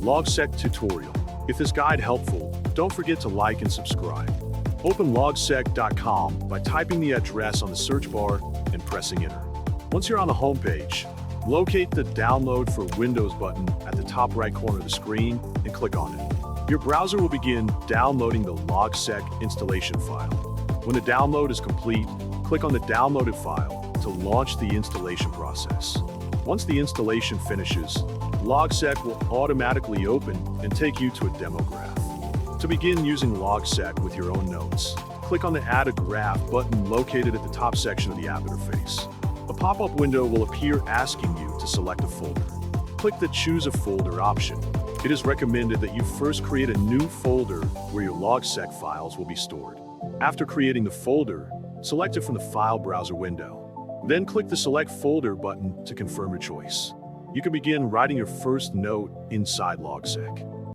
Logseq tutorial. If this guide helpful, don't forget to like and subscribe. Open Logseq.com by typing the address on the search bar and pressing enter. Once you're on the home page, locate the Download for Windows button at the top right corner of the screen and click on it. Your browser will begin downloading the Logseq installation file. When the download is complete, click on the downloaded file to launch the installation process. Once the installation finishes, Logseq will automatically open and take you to a demo graph. To begin using Logseq with your own notes, click on the Add a Graph button located at the top section of the app interface. A pop-up window will appear asking you to select a folder. Click the Choose a Folder option. It is recommended that you first create a new folder where your Logseq files will be stored. After creating the folder, select it from the File Browser window. Then click the Select Folder button to confirm your choice. You can begin writing your first note inside Logseq.